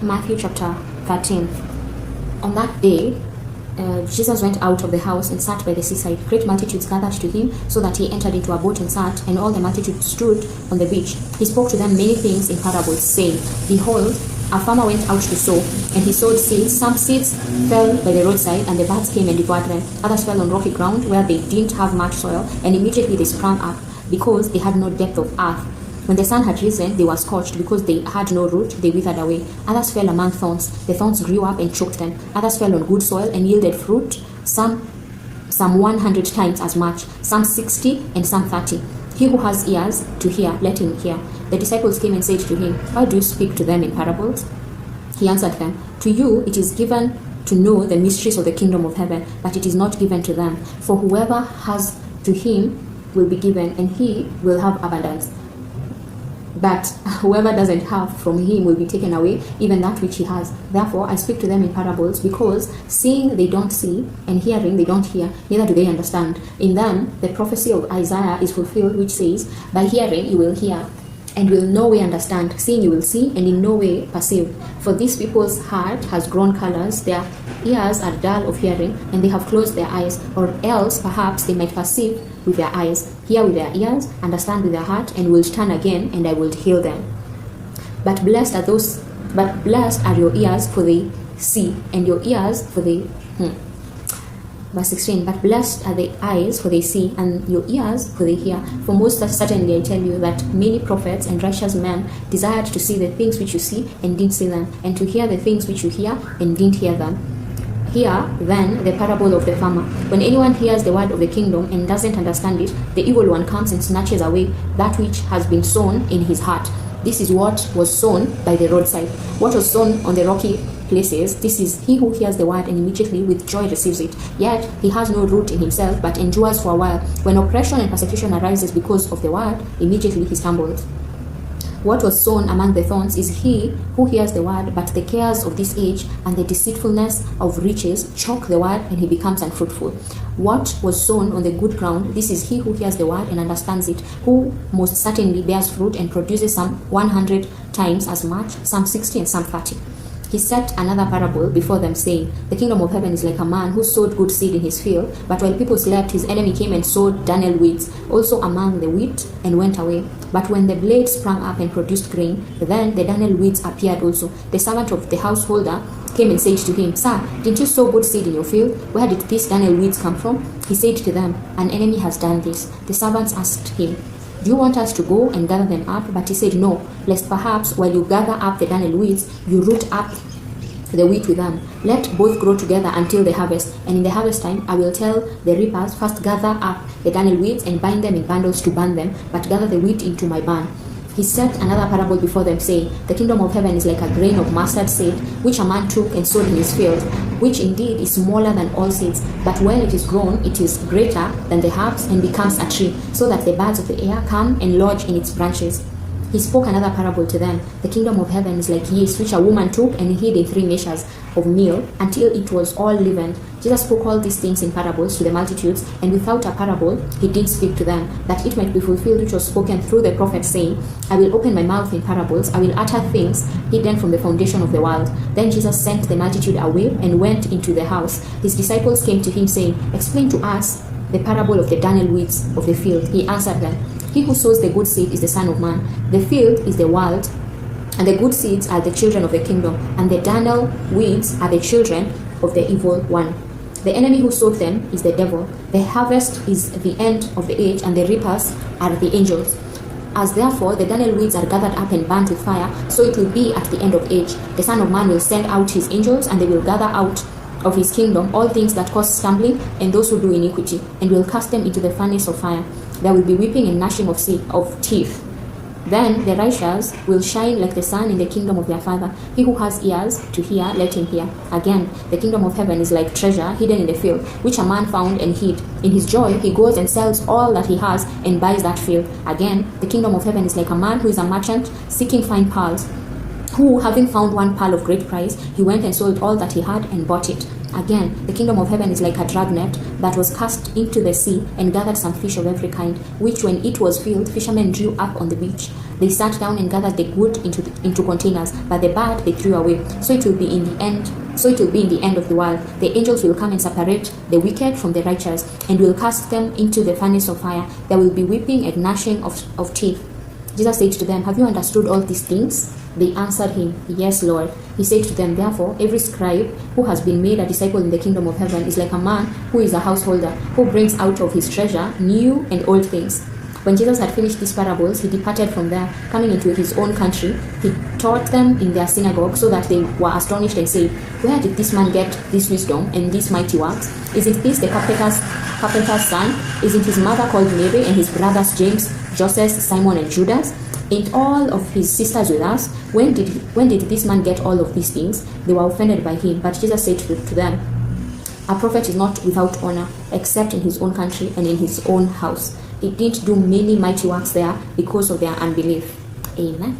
Matthew chapter 13. On that day, Jesus went out of the house and sat by the seaside. Great multitudes gathered to him, so that he entered into a boat and sat, and all the multitude stood on the beach. He spoke to them many things in parables, saying, Behold, a farmer went out to sow, and he sowed seeds. Some seeds fell by the roadside, and the birds came and devoured them. Others fell on rocky ground, where they didn't have much soil, and immediately they sprang up, because they had no depth of earth. When the sun had risen, they were scorched. Because they had no root, they withered away. Others fell among thorns. The thorns grew up and choked them. Others fell on good soil and yielded fruit, some 100 times as much, some 60, and some 30. He who has ears to hear, let him hear. The disciples came and said to him, Why do you speak to them in parables? He answered them, To you it is given to know the mysteries of the kingdom of heaven, but it is not given to them. For whoever has, to him will be given, and he will have abundance. But whoever doesn't have, from him will be taken away even that which he has. Therefore I speak to them in parables, because seeing they don't see, and hearing they don't hear, neither do they understand. In them the prophecy of Isaiah is fulfilled, which says, By hearing you will hear, and will no way understand. Seeing you will see, and in no way perceive. For these people's heart has grown callous, their ears are dull of hearing, and they have closed their eyes. Or else perhaps they might perceive with their eyes, hear with their ears, understand with their heart, and will turn again, and I will heal them. But blessed are your ears, for they see, and your ears for they Verse 16, But blessed are the eyes, for they see, and your ears, for they hear. For most certainly I tell you that many prophets and righteous men desired to see the things which you see, and didn't see them, and to hear the things which you hear, and didn't hear them. Hear then the parable of the farmer. When anyone hears the word of the kingdom and doesn't understand it, the evil one comes and snatches away that which has been sown in his heart. This is what was sown by the roadside. What was sown on the rocky places, this is he who hears the word and immediately with joy receives it. Yet he has no root in himself, but endures for a while. When oppression and persecution arises because of the word, immediately he stumbles. What was sown among the thorns is he who hears the word, but the cares of this age and the deceitfulness of riches choke the word, and he becomes unfruitful. What was sown on the good ground, this is he who hears the word and understands it, who most certainly bears fruit and produces some 100 times as much, some 60, and some 30. He set another parable before them, saying, The kingdom of heaven is like a man who sowed good seed in his field, but while people slept, his enemy came and sowed darnel weeds also among the wheat, and went away. But when the blade sprang up and produced grain, then the darnel weeds appeared also. The servant of the householder came and said to him, Sir, didn't you sow good seed in your field? Where did these darnel weeds come from? He said to them, An enemy has done this. The servants asked him, Do you want us to go and gather them up? But he said, No, lest perhaps while you gather up the darnel weeds, you root up the wheat with them. Let both grow together until the harvest. And in the harvest time I will tell the reapers, First gather up the darnel weeds and bind them in bundles to burn them, but gather the wheat into my barn. He set another parable before them, saying, The kingdom of heaven is like a grain of mustard seed, which a man took and sowed in his field, which indeed is smaller than all seeds, but when it is grown, it is greater than the herbs, and becomes a tree, so that the birds of the air come and lodge in its branches. He spoke another parable to them. The kingdom of heaven is like yeast, which a woman took and hid in 3 measures of meal until it was all leavened. Jesus spoke all these things in parables to the multitudes, and without a parable he did speak to them, that it might be fulfilled which was spoken through the prophet, saying, I will open my mouth in parables, I will utter things hidden from the foundation of the world. Then Jesus sent the multitude away and went into the house. His disciples came to him, saying, Explain to us the parable of the darnel weeds of the field. He answered them, He who sows the good seed is the Son of Man. The field is the world, and the good seeds are the children of the kingdom, and the darnel weeds are the children of the evil one. The enemy who sowed them is the devil. The harvest is the end of the age, and the reapers are the angels. As therefore the darnel weeds are gathered up and burnt with fire, so it will be at the end of age. The Son of Man will send out his angels, and they will gather out of his kingdom all things that cause stumbling and those who do iniquity, and will cast them into the furnace of fire. There will be weeping and gnashing of teeth. Then the righteous will shine like the sun in the kingdom of their Father. He who has ears to hear, let him hear. Again, the kingdom of heaven is like treasure hidden in the field, which a man found and hid. In his joy, he goes and sells all that he has and buys that field. Again, the kingdom of heaven is like a man who is a merchant seeking fine pearls, who, having found one pearl of great price, he went and sold all that he had and bought it. Again, the kingdom of heaven is like a dragnet that was cast into the sea and gathered some fish of every kind, which when it was filled, fishermen drew up on the beach. They sat down and gathered the good into containers, but the bad they threw away. So it will be in the end of the world. The angels will come and separate the wicked from the righteous, and will cast them into the furnace of fire. There will be weeping and gnashing of teeth. Jesus said to them, "Have you understood all these things?" They answered him, "Yes, Lord." He said to them, "Therefore, every scribe who has been made a disciple in the kingdom of heaven is like a man who is a householder, who brings out of his treasure new and old things." When Jesus had finished these parables, he departed from there, coming into his own country. He taught them in their synagogue, so that they were astonished and said, "Where did this man get this wisdom and these mighty works? Isn't this the carpenter's son? Isn't his mother called Mary, and his brothers James, Joseph, Simon, and Judas? Ain't all of his sisters with us? When did this man get all of these things?" They were offended by him, but Jesus said to them, "A prophet is not without honor, except in his own country and in his own house." They didn't do many mighty works there because of their unbelief. Amen.